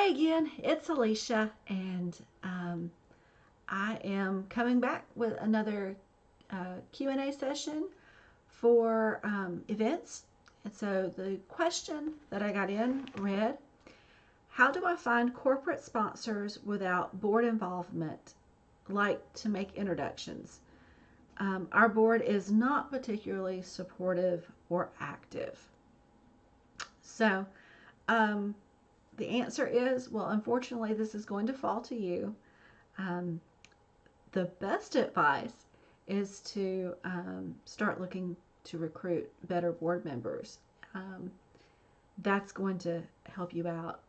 Hi again, it's Alicia, and I am coming back with another Q&A session for events. And so the question that I got in read, how do I find corporate sponsors without board involvement, like to make introductions? Our board is not particularly supportive or active. So um, the answer is, well, unfortunately, this is going to fall to you. Um, the best advice is to start looking to recruit better board members. Um, that's going to help you out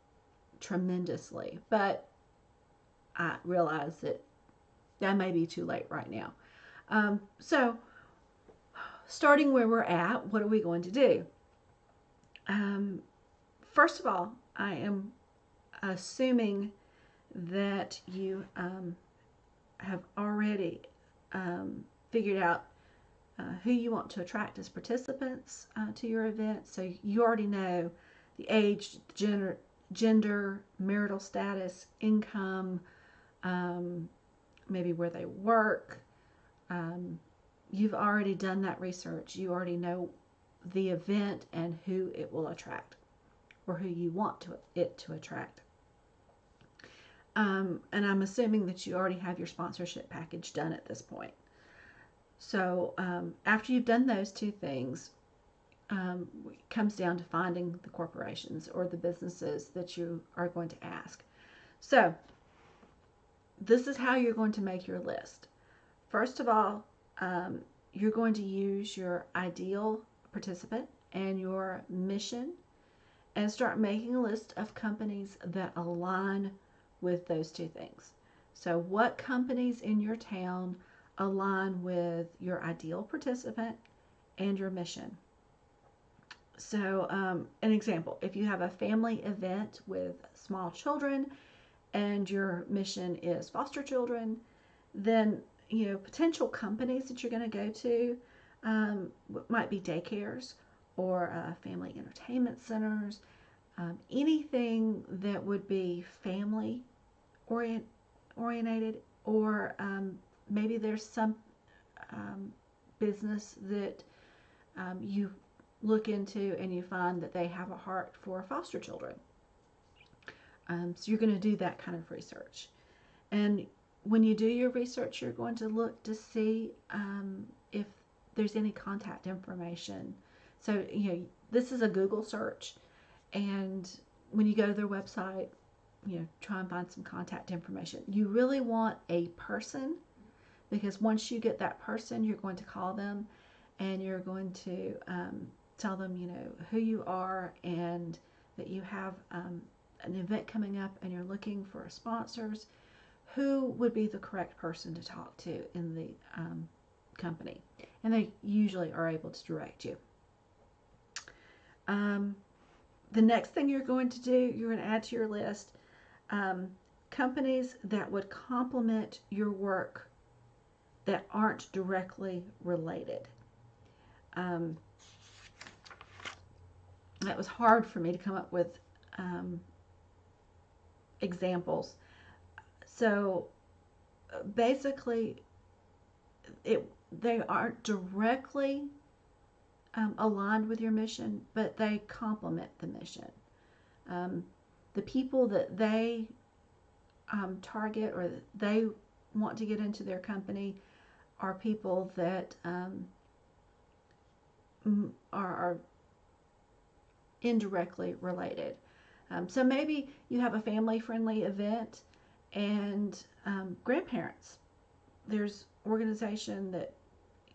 tremendously. But I realize that that may be too late right now. So, starting where we're at, what are we going to do? Um, First of all, I am assuming that you have already figured out who you want to attract as participants to your event. So you already know the age, gender, marital status, income, maybe where they work. You've already done that research. You already know the event and who it will attract, or who you want it to attract. And I'm assuming that you already have your sponsorship package done at this point. So after you've done those two things, it comes down to finding the corporations or the businesses that you are going to ask. So this is how you're going to make your list. First of all, you're going to use your ideal participant and your mission and start making a list of companies that align with those two things. So what companies in your town align with your ideal participant and your mission? So an example, if you have a family event with small children and your mission is foster children, then potential companies that you're going to go to might be daycares or family entertainment centers, anything that would be family orientated, or maybe there's some business that you look into and you find that they have a heart for foster children. So you're going to do that kind of research. And when you do your research, you're going to look to see if there's any contact information. So, this is a Google search. And when you go to their website, try and find some contact information. You really want a person, because once you get that person, you're going to call them and you're going to tell them, who you are and that you have an event coming up and you're looking for sponsors. Who would be the correct person to talk to in the company? And they usually are able to direct you. The next thing you're going to do, you're going to add to your list companies that would complement your work that aren't directly related. That was hard for me to come up with examples. So basically, they aren't directly aligned with your mission, but they complement the mission. The people that they target or that they want to get into their company are people that are indirectly related. So maybe you have a family-friendly event and grandparents. There's an organization that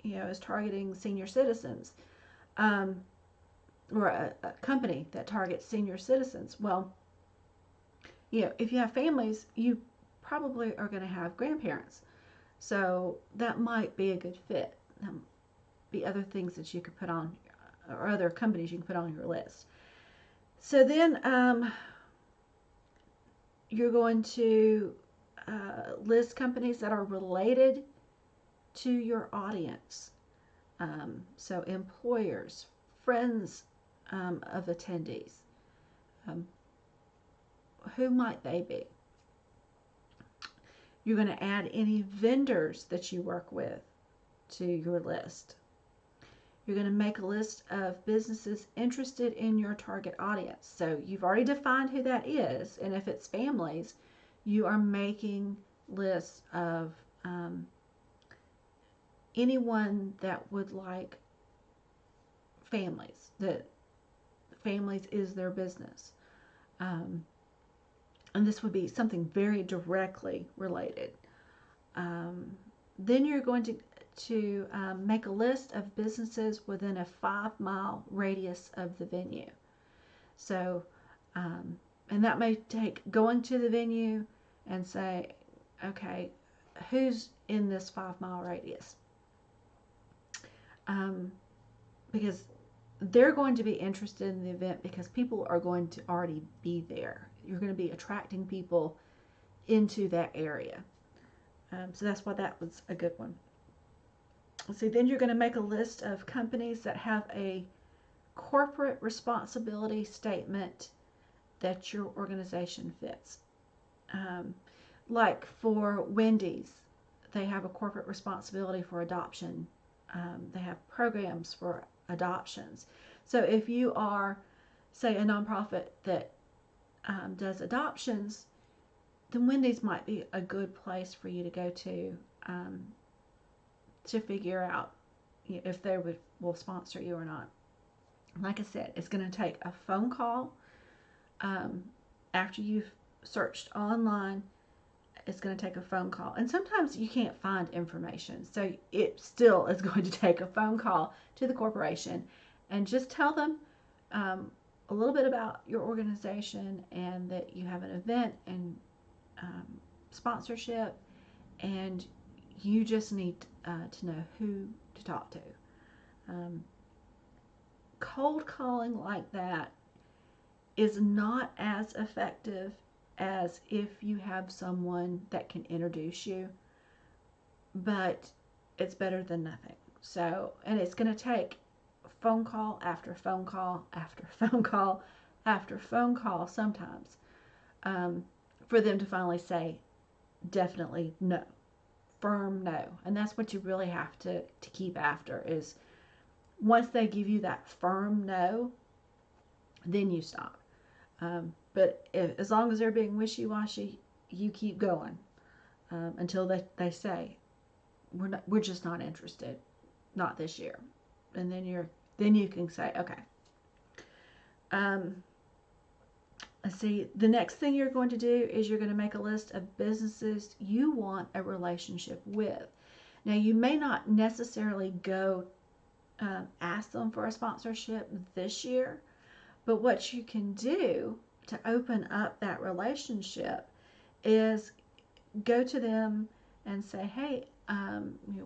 is targeting senior citizens, or a company that targets senior citizens. Well, if you have families, you probably are going to have grandparents. So that might be a good fit. Be other things that you could put on, or other companies you can put on your list. So then you're going to list companies that are related to your audience. So employers, friends of attendees, who might they be? You're going to add any vendors that you work with to your list. You're going to make a list of businesses interested in your target audience. So you've already defined who that is, and if it's families, you are making lists of anyone that would like families, that families is their business. And this would be something very directly related. Then you're going to make a list of businesses within a 5-mile radius of the venue. So, and that may take going to the venue and say, okay, who's in this 5-mile radius? Because they're going to be interested in the event because people are going to already be there. You're going to be attracting people into that area. So that's why that was a good one. So then you're going to make a list of companies that have a corporate responsibility statement that your organization fits. Like for Wendy's, they have a corporate responsibility for adoption. They have programs for adoptions. So if you are, say, a nonprofit that does adoptions, then Wendy's might be a good place for you to go to figure out if they will sponsor you or not. Like I said, it's going to take a phone call after you've searched online. It's going to take a phone call, and sometimes you can't find information, so it still is going to take a phone call to the corporation and just tell them a little bit about your organization and that you have an event and sponsorship, and you just need to know who to talk to. Cold calling like that is not as effective as if you have someone that can introduce you, but it's better than nothing. So, and it's going to take phone call after phone call after phone call after phone call sometimes for them to finally say definitely no, firm no. And that's what you really have to keep after, is once they give you that firm no, then you stop. But as long as they're being wishy-washy, you keep going until they say we're just not interested, not this year, and then you can say okay. Let's see. The next thing you're going to do is you're going to make a list of businesses you want a relationship with. Now you may not necessarily go ask them for a sponsorship this year, but what you can do to open up that relationship is go to them and say, hey,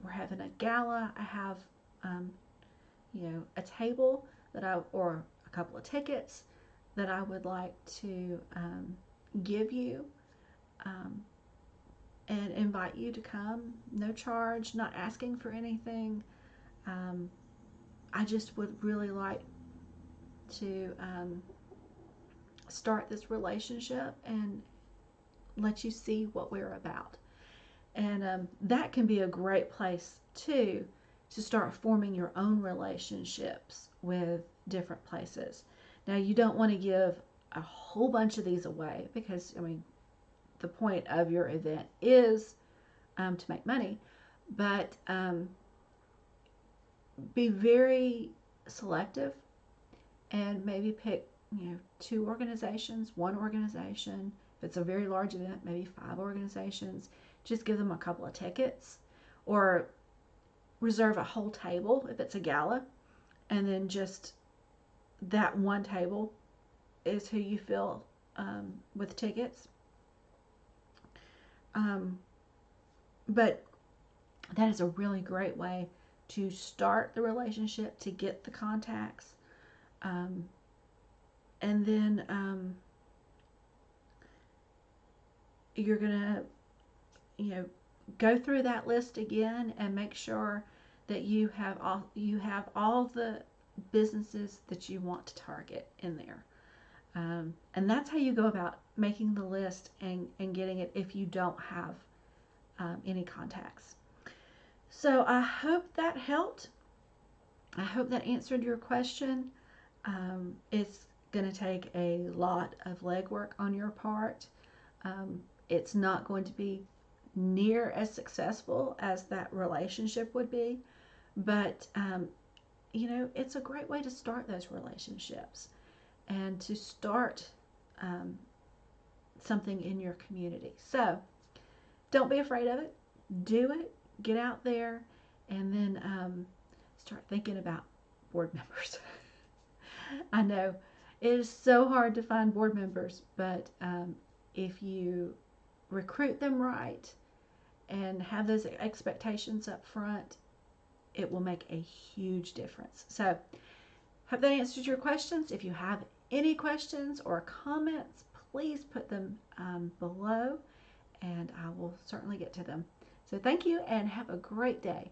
we're having a gala. I have, a table or a couple of tickets that I would like to give you and invite you to come. No charge, not asking for anything. I just would really like to start this relationship and let you see what we're about. And that can be a great place too to start forming your own relationships with different places. Now you don't want to give a whole bunch of these away because the point of your event is to make money, but be very selective and maybe pick 2 organizations, 1 organization. If it's a very large event, maybe 5 organizations. Just give them a couple of tickets, or reserve a whole table if it's a gala, and then just that one table is who you fill with tickets. But that is a really great way to start the relationship, to get the contacts. And then you're going to, go through that list again and make sure that you have all the businesses that you want to target in there. And that's how you go about making the list and getting it if you don't have any contacts. So I hope that helped. I hope that answered your question. It's going to take a lot of legwork on your part. It's not going to be near as successful as that relationship would be, but it's a great way to start those relationships and to start something in your community. So don't be afraid of it. Do it. Get out there, and then start thinking about board members. I know it is so hard to find board members, but if you recruit them right and have those expectations up front, it will make a huge difference. So, hope that answers your questions. If you have any questions or comments, please put them below, and I will certainly get to them. So, thank you and have a great day.